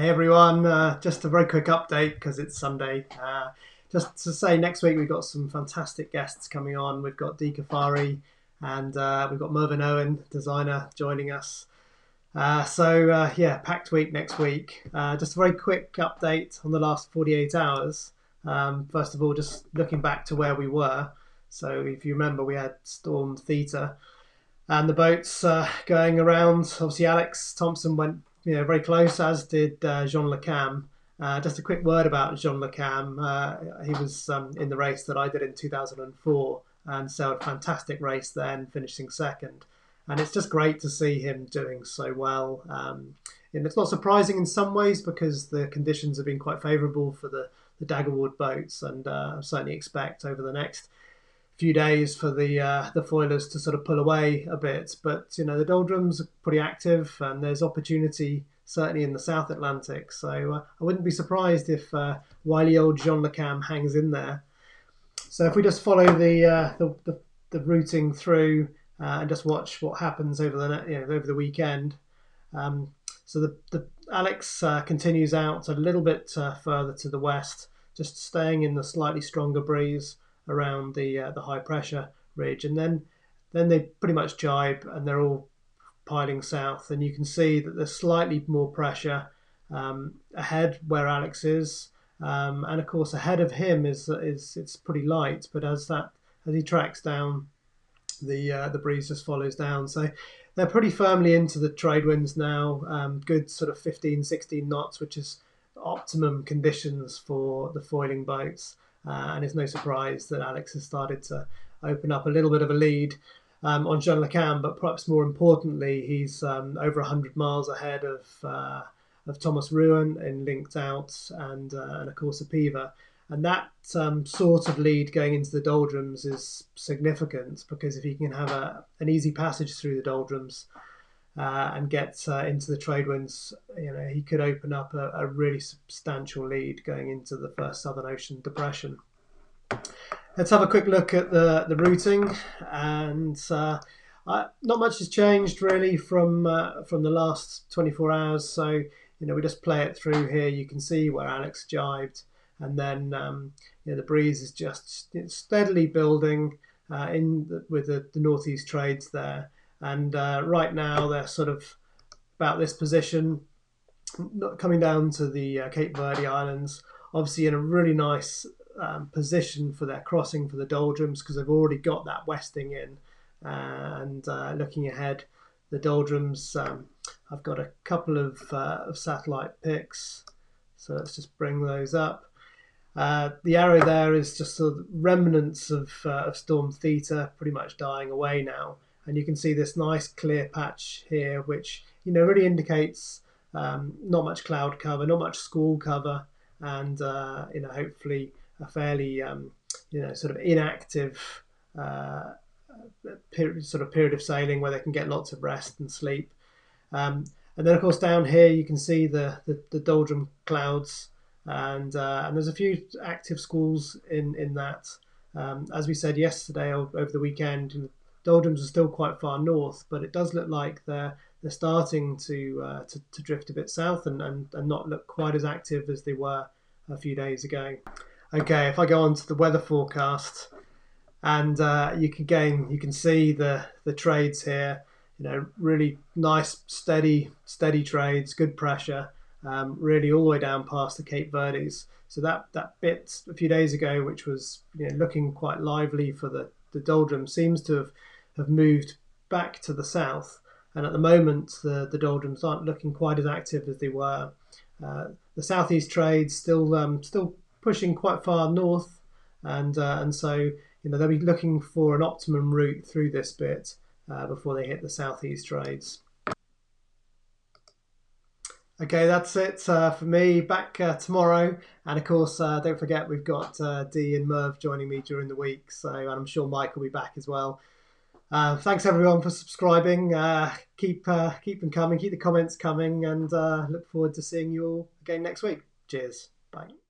Hey everyone, just a very quick update because it's Sunday. Just to say, next week we've got some fantastic guests coming on. We've got Dee Caffari and we've got Mervyn Owen, designer, joining us. Yeah, packed week next week. Just a very quick update on the last 48 hours. First of all, just looking back to where we were. So if you remember, we had Storm Theta and the boats going around. Obviously, Alex Thompson went very close, as did Jean Le Cam. Just a quick word about Jean Le Cam. He was in the race that I did in 2004 and sailed a fantastic race then, finishing second. And it's just great to see him doing so well. And it's not surprising in some ways because the conditions have been quite favourable for the Daggerwood boats, and I certainly expect over the next few days for the foilers to sort of pull away a bit. But the doldrums are pretty active, and there's opportunity certainly in the South Atlantic. So I wouldn't be surprised if wily old Jean Le Cam hangs in there. So if we just follow the routing through and just watch what happens over the weekend. So the Alex continues out a little bit further to the west, just staying in the slightly stronger breeze around the high pressure ridge, and then they pretty much jibe and they're all piling south, and you can see that there's slightly more pressure ahead where Alex is, and of course ahead of him is it's pretty light, but as he tracks down, the breeze just follows down. So they're pretty firmly into the trade winds now, good sort of 15-16 knots, which is optimum conditions for the foiling boats. And it's no surprise that Alex has started to open up a little bit of a lead on Jean Le Cam, but perhaps more importantly, he's over 100 miles ahead of Thomas Ruan in Linked Out and of course Apiva. And that sort of lead going into the doldrums is significant, because if he can have an easy passage through the doldrums and get into the trade winds, he could open up a really substantial lead going into the first Southern Ocean depression. Let's have a quick look at the routing, and not much has changed really from the last 24 hours. So we just play it through here. You can see where Alex jibed, and then the breeze is just steadily building with the northeast trades there. And right now they're sort of about this position, coming down to the Cape Verdes Islands, obviously in a really nice position for their crossing for the doldrums, because they've already got that westing in. And looking ahead, the doldrums, I've got a couple of satellite pics, so let's just bring those up. The arrow there is just sort of remnants of Storm Theta pretty much dying away now. And you can see this nice clear patch here, which really indicates not much cloud cover, not much squall cover, and hopefully a fairly sort of inactive period of sailing where they can get lots of rest and sleep. And then of course down here you can see the Doldrum Clouds, and there's a few active squalls in that. As we said yesterday, over the weekend, doldrums are still quite far north, but it does look like they're starting to drift a bit south and not look quite as active as they were a few days ago. Okay, if I go on to the weather forecast, and you can see the trades here. Really nice, steady trades, good pressure, really all the way down past the Cape Verdes. So that bit a few days ago, which was looking quite lively for the doldrums, seems to have moved back to the south, and at the moment the doldrums aren't looking quite as active as they were. The southeast trades still pushing quite far north, and so they'll be looking for an optimum route through this bit before they hit the southeast trades. Okay, that's it for me. Back tomorrow, and of course don't forget we've got Dee and Merv joining me during the week, and I'm sure Mike will be back as well. Thanks everyone for subscribing. Keep them coming, keep the comments coming, and look forward to seeing you all again next week. Cheers. Bye.